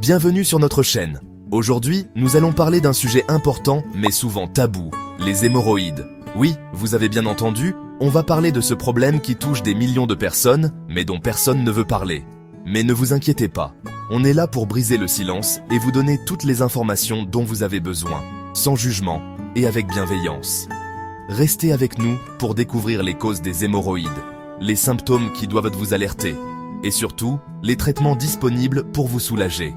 Bienvenue sur notre chaîne. Aujourd'hui, nous allons parler d'un sujet important, mais souvent tabou, les hémorroïdes. Oui, vous avez bien entendu, on va parler de ce problème qui touche des millions de personnes, mais dont personne ne veut parler. Mais ne vous inquiétez pas, on est là pour briser le silence et vous donner toutes les informations dont vous avez besoin, sans jugement et avec bienveillance. Restez avec nous pour découvrir les causes des hémorroïdes, les symptômes qui doivent vous alerter, et surtout, les traitements disponibles pour vous soulager.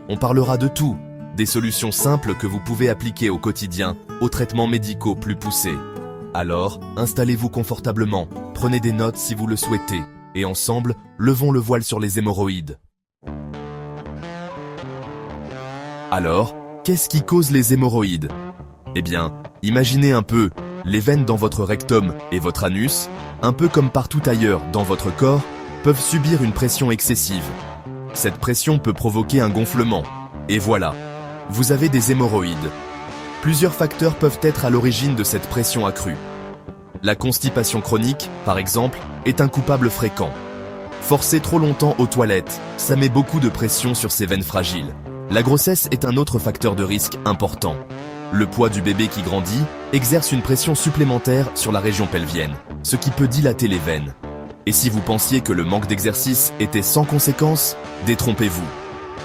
On parlera de tout, des solutions simples que vous pouvez appliquer au quotidien, aux traitements médicaux plus poussés. Alors, installez-vous confortablement, prenez des notes si vous le souhaitez, et ensemble, levons le voile sur les hémorroïdes. Alors, qu'est-ce qui cause les hémorroïdes? Eh bien, imaginez un peu, les veines dans votre rectum et votre anus, un peu comme partout ailleurs dans votre corps, peuvent subir une pression excessive. Cette pression peut provoquer un gonflement. Et voilà, vous avez des hémorroïdes. Plusieurs facteurs peuvent être à l'origine de cette pression accrue. La constipation chronique, par exemple, est un coupable fréquent. Forcer trop longtemps aux toilettes, ça met beaucoup de pression sur ces veines fragiles. La grossesse est un autre facteur de risque important. Le poids du bébé qui grandit exerce une pression supplémentaire sur la région pelvienne, ce qui peut dilater les veines. Et si vous pensiez que le manque d'exercice était sans conséquence, détrompez-vous.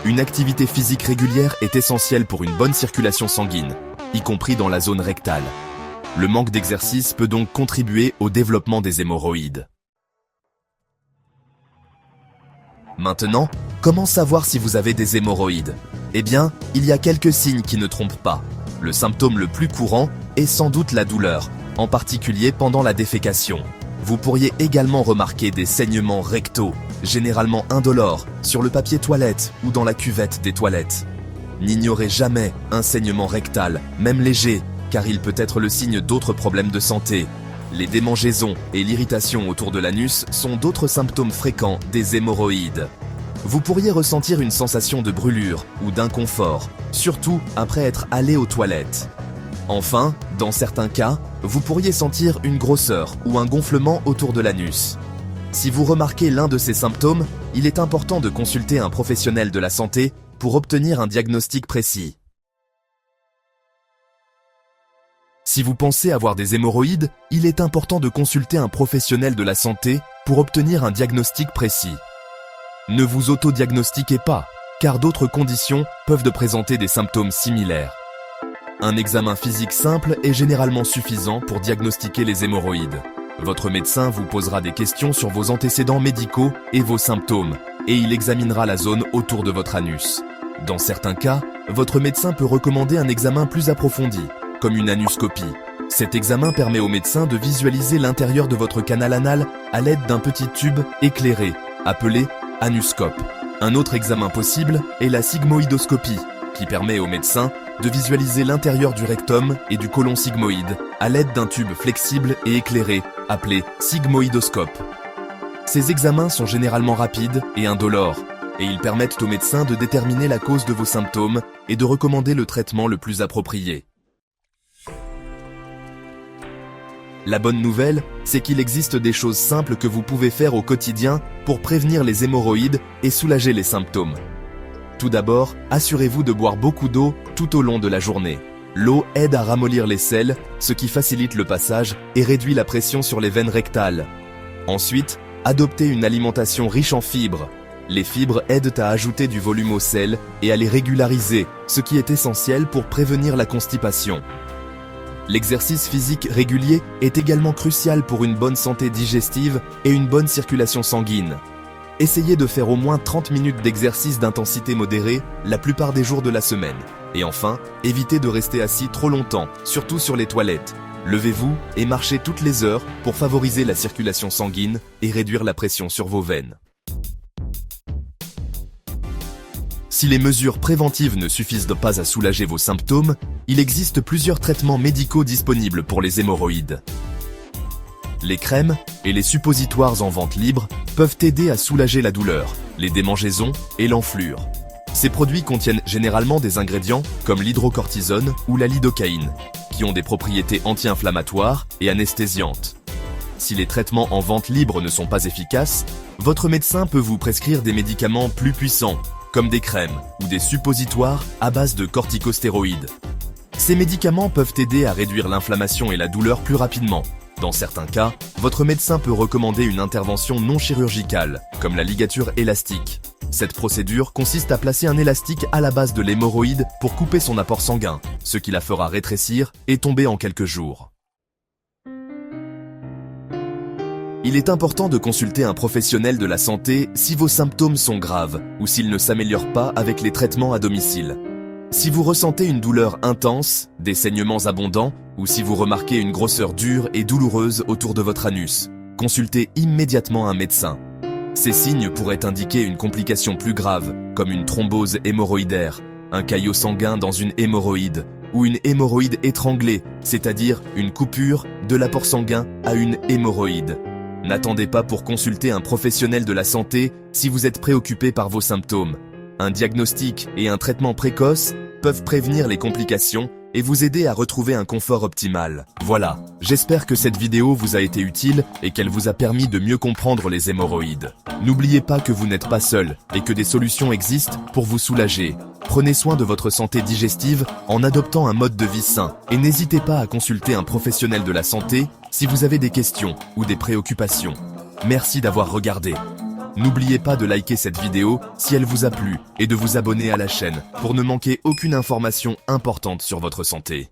Une activité physique régulière est essentielle pour une bonne circulation sanguine, y compris dans la zone rectale. Le manque d'exercice peut donc contribuer au développement des hémorroïdes. Maintenant, comment savoir si vous avez des hémorroïdes? Eh bien, il y a quelques signes qui ne trompent pas. Le symptôme le plus courant est sans doute la douleur, en particulier pendant la défécation. Vous pourriez également remarquer des saignements rectaux, généralement indolores, sur le papier toilette ou dans la cuvette des toilettes. N'ignorez jamais un saignement rectal, même léger, car il peut être le signe d'autres problèmes de santé. Les démangeaisons et l'irritation autour de l'anus sont d'autres symptômes fréquents des hémorroïdes. Vous pourriez ressentir une sensation de brûlure ou d'inconfort, surtout après être allé aux toilettes. Enfin, dans certains cas, vous pourriez sentir une grosseur ou un gonflement autour de l'anus. Si vous remarquez l'un de ces symptômes, il est important de consulter un professionnel de la santé pour obtenir un diagnostic précis. Si vous pensez avoir des hémorroïdes, il est important de consulter un professionnel de la santé pour obtenir un diagnostic précis. Ne vous autodiagnostiquez pas, car d'autres conditions peuvent présenter des symptômes similaires. Un examen physique simple est généralement suffisant pour diagnostiquer les hémorroïdes. Votre médecin vous posera des questions sur vos antécédents médicaux et vos symptômes, et il examinera la zone autour de votre anus. Dans certains cas, votre médecin peut recommander un examen plus approfondi, comme une anuscopie. Cet examen permet au médecin de visualiser l'intérieur de votre canal anal à l'aide d'un petit tube éclairé, appelé anuscope. Un autre examen possible est la sigmoïdoscopie, qui permet au médecin de visualiser l'intérieur du rectum et du côlon sigmoïde à l'aide d'un tube flexible et éclairé, appelé sigmoïdoscope. Ces examens sont généralement rapides et indolores, et ils permettent au médecin de déterminer la cause de vos symptômes et de recommander le traitement le plus approprié. La bonne nouvelle, c'est qu'il existe des choses simples que vous pouvez faire au quotidien pour prévenir les hémorroïdes et soulager les symptômes. Tout d'abord, assurez-vous de boire beaucoup d'eau tout au long de la journée. L'eau aide à ramollir les selles, ce qui facilite le passage et réduit la pression sur les veines rectales. Ensuite, adoptez une alimentation riche en fibres. Les fibres aident à ajouter du volume aux selles et à les régulariser, ce qui est essentiel pour prévenir la constipation. L'exercice physique régulier est également crucial pour une bonne santé digestive et une bonne circulation sanguine. Essayez de faire au moins 30 minutes d'exercice d'intensité modérée la plupart des jours de la semaine. Et enfin, évitez de rester assis trop longtemps, surtout sur les toilettes. Levez-vous et marchez toutes les heures pour favoriser la circulation sanguine et réduire la pression sur vos veines. Si les mesures préventives ne suffisent pas à soulager vos symptômes, il existe plusieurs traitements médicaux disponibles pour les hémorroïdes. Les crèmes et les suppositoires en vente libre peuvent aider à soulager la douleur, les démangeaisons et l'enflure. Ces produits contiennent généralement des ingrédients comme l'hydrocortisone ou la lidocaïne, qui ont des propriétés anti-inflammatoires et anesthésiantes. Si les traitements en vente libre ne sont pas efficaces, votre médecin peut vous prescrire des médicaments plus puissants, comme des crèmes ou des suppositoires à base de corticostéroïdes. Ces médicaments peuvent aider à réduire l'inflammation et la douleur plus rapidement. Dans certains cas, votre médecin peut recommander une intervention non chirurgicale, comme la ligature élastique. Cette procédure consiste à placer un élastique à la base de l'hémorroïde pour couper son apport sanguin, ce qui la fera rétrécir et tomber en quelques jours. Il est important de consulter un professionnel de la santé si vos symptômes sont graves ou s'ils ne s'améliorent pas avec les traitements à domicile. Si vous ressentez une douleur intense, des saignements abondants ou si vous remarquez une grosseur dure et douloureuse autour de votre anus, consultez immédiatement un médecin. Ces signes pourraient indiquer une complication plus grave, comme une thrombose hémorroïdaire, un caillot sanguin dans une hémorroïde, ou une hémorroïde étranglée, c'est-à-dire une coupure de l'apport sanguin à une hémorroïde. N'attendez pas pour consulter un professionnel de la santé si vous êtes préoccupé par vos symptômes. Un diagnostic et un traitement précoce peuvent prévenir les complications et vous aider à retrouver un confort optimal. Voilà, j'espère que cette vidéo vous a été utile et qu'elle vous a permis de mieux comprendre les hémorroïdes. N'oubliez pas que vous n'êtes pas seul et que des solutions existent pour vous soulager. Prenez soin de votre santé digestive en adoptant un mode de vie sain et n'hésitez pas à consulter un professionnel de la santé si vous avez des questions ou des préoccupations. Merci d'avoir regardé. N'oubliez pas de liker cette vidéo si elle vous a plu et de vous abonner à la chaîne pour ne manquer aucune information importante sur votre santé.